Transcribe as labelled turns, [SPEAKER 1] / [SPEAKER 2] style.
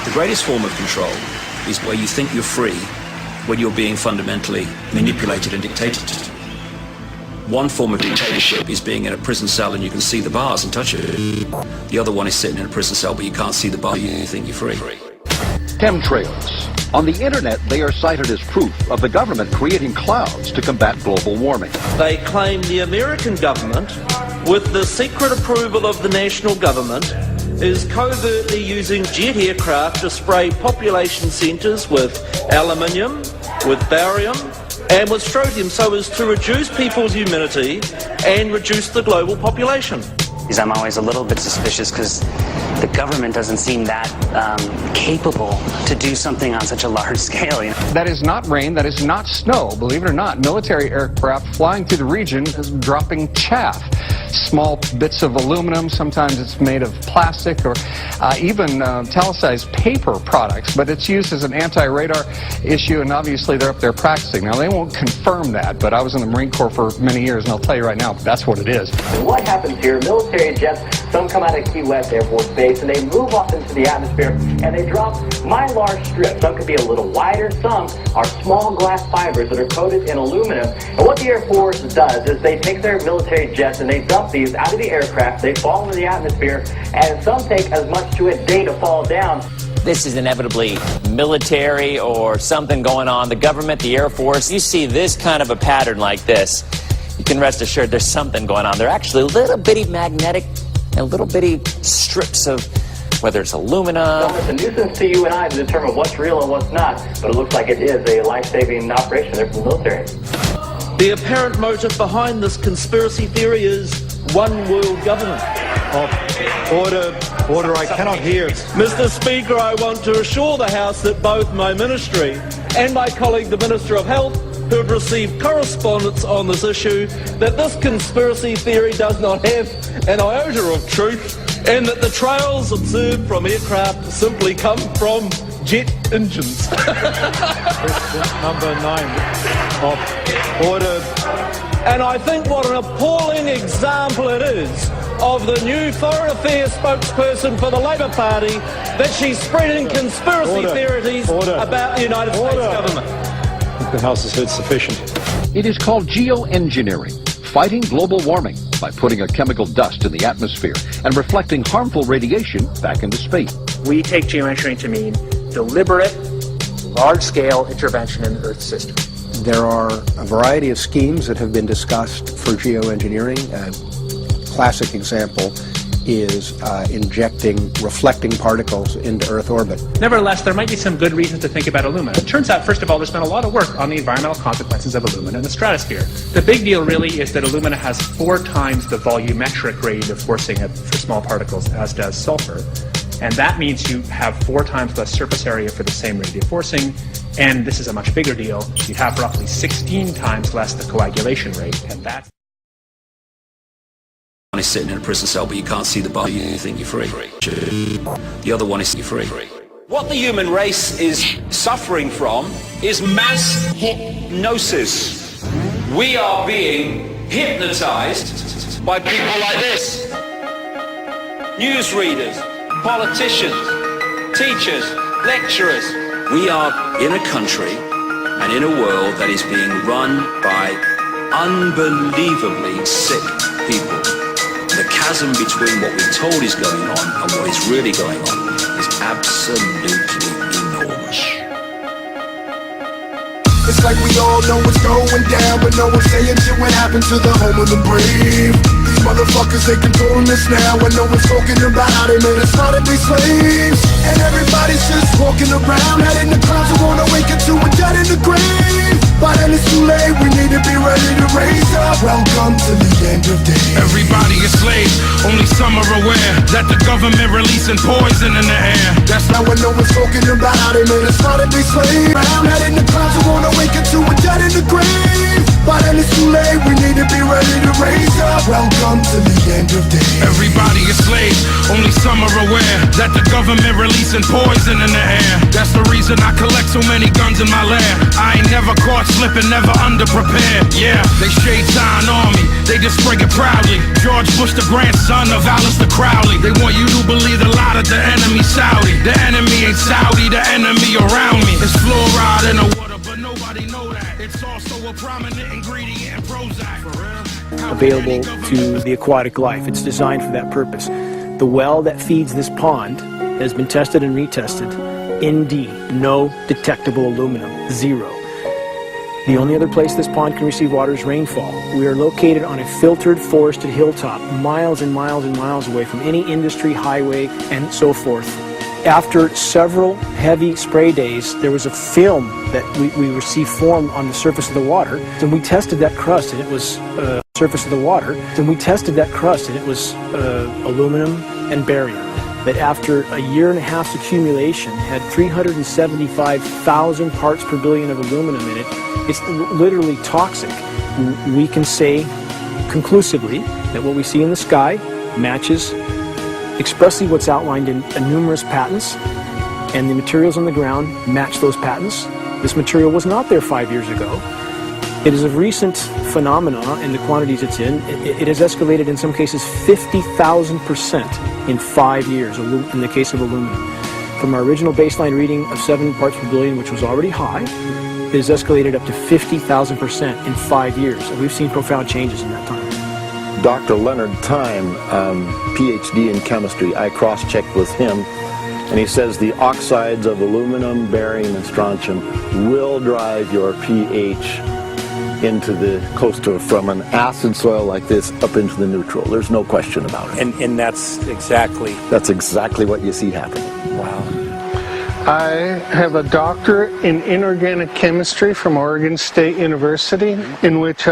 [SPEAKER 1] The greatest form of control is where you think you're free when you're being fundamentally manipulated and dictated to. One form of dictatorship is being in a prison cell and you can see the bars and touch it. The other one is sitting in a prison cell but you can't see the bar, you think you're free.
[SPEAKER 2] Chemtrails. On the internet, they are cited as proof of the government creating clouds to combat global warming.
[SPEAKER 3] They claim the American government, with the secret approval of the national government, is covertly using jet aircraft to spray population centres with aluminium, with barium and with strontium so as to reduce people's immunity and reduce the global population.
[SPEAKER 4] I'm always a little bit suspicious because the government doesn't seem that capable to do something on such a large scale. You know?
[SPEAKER 5] That is not rain, that is not snow. Believe it or not, military aircraft flying through the region is dropping chaff. Small bits of aluminum, sometimes it's made of plastic or even talicized paper products, but it's used as an anti-radar issue, and obviously they're up there practicing. Now, they won't confirm that, but I was in the Marine Corps for many years, and I'll tell you right now, that's what it is.
[SPEAKER 6] And what happens here, military jets, some come out of Key West Air Force Base, and they move off into the atmosphere, and they drop mylar strips. Some could be a little wider, some are small glass fibers that are coated in aluminum. And what the Air Force does is they take their military jets and they dump these out of the aircraft, they fall into the atmosphere, and some take as much to a day to fall down.
[SPEAKER 7] This is inevitably military or something going on. The government, the Air Force, you see this kind of a pattern like this, you can rest assured there's something going on. They're actually little bitty magnetic and little bitty strips of, whether it's aluminum.
[SPEAKER 6] Well, it's a nuisance to you and I to determine what's real and what's not, but it looks like it is a life-saving operation there from the military.
[SPEAKER 3] The apparent motive behind this conspiracy theory is one world government.
[SPEAKER 8] Order, I cannot hear.
[SPEAKER 3] Mr. Speaker, I want to assure the House that both my ministry and my colleague, the Minister of Health, who have received correspondence on this issue, that this conspiracy theory does not have an iota of truth, and that the trails observed from aircraft simply come from jet engines.
[SPEAKER 8] Question number 9 of order.
[SPEAKER 3] And I think what an appalling example it is of the new Foreign Affairs spokesperson for the Labour Party that she's spreading conspiracy theories about the United States government.
[SPEAKER 8] The House has heard sufficient.
[SPEAKER 2] It is called geoengineering, fighting global warming by putting a chemical dust in the atmosphere and reflecting harmful radiation back into space.
[SPEAKER 9] We take geoengineering to mean deliberate, large-scale intervention in the Earth's system.
[SPEAKER 10] There are a variety of schemes that have been discussed for geoengineering. A classic example is injecting reflecting particles into Earth orbit.
[SPEAKER 9] Nevertheless, there might be some good reasons to think about alumina. It turns out, first of all, there's been a lot of work on the environmental consequences of alumina in the stratosphere. The big deal really is that alumina has 4 times the volumetric rate of forcing for small particles as does sulfur. And that means you have 4 times less surface area for the same rate of forcing. And this is a much bigger deal. You have roughly 16 times less the coagulation rate, and that's...
[SPEAKER 1] One is sitting in a prison cell but you can't see the bar, you think you're free. The other one is you're free. What the human race is suffering from is mass hypnosis. We are being hypnotized by people like this. Newsreaders, politicians, teachers, lecturers. We are in a country and in a world that is being run by unbelievably sick people. The chasm between what we're told is going on and what is really going on is absolutely enormous.
[SPEAKER 11] It's like we all know what's going down, but no one's saying shit what happened to the home of the brave. These motherfuckers, they controlling us now, and no one's talking about how they made us not to be slaves. And everybody's just walking around, heading the clouds who wanna wake up to a dead in the grave. By then it's too late, we need to be ready to raise up. Welcome to the end of days.
[SPEAKER 12] Everybody is slaves, only some are aware that the government releasing poison in the air.
[SPEAKER 11] That's not what no one's talking about, how they made us not to be slaves. Around, heading the clouds who wanna wake up to a dead in the grave. By then it's too late, we need to be ready to raise up. Welcome to the end of days.
[SPEAKER 12] Everybody is slaves, only some are aware that the government releasing poison in the air. That's the reason I collect so many guns in my lab. I ain't never caught slipping, never underprepared. Yeah, they shade sign on me, they just spray it proudly. George Bush, the grandson of Alistair Crowley. They want you to believe the lie that the enemy Saudi. The enemy ain't Saudi, the enemy around me. It's fluoride in the water, but nobody know that. It's also a prominent ingredient in Prozac.
[SPEAKER 13] Available to the aquatic life. It's designed for that purpose. The well that feeds this pond has been tested and retested. ND, no detectable aluminum, 0. The only other place this pond can receive water is rainfall. We are located on a filtered, forested hilltop, miles and miles and miles away from any industry, highway, and so forth. After several heavy spray days, there was a film that we received formed on the surface of the water, and we tested that crust, and it was aluminum and barium. That after a year and a half's accumulation had 375,000 parts per billion of aluminum in it. It's literally toxic. We can say conclusively that what we see in the sky matches expressly what's outlined in numerous patents, and the materials on the ground match those patents. This material was not there 5 years ago. It is a recent phenomenon in the quantities it's in. It has escalated in some cases 50,000% in 5 years in the case of aluminum. From our original baseline reading of 7 parts per billion, which was already high, it has escalated up to 50,000% in 5 years. And we've seen profound changes in that time.
[SPEAKER 14] Dr. Leonard Time, PhD in chemistry, I cross-checked with him, and he says the oxides of aluminum, barium, and strontium will drive your pH into the close to from an acid soil like this up into the neutral. There's no question about it.
[SPEAKER 13] And that's exactly
[SPEAKER 14] what you see happening.
[SPEAKER 13] Wow.
[SPEAKER 5] I have a doctorate in inorganic chemistry from Oregon State University, in which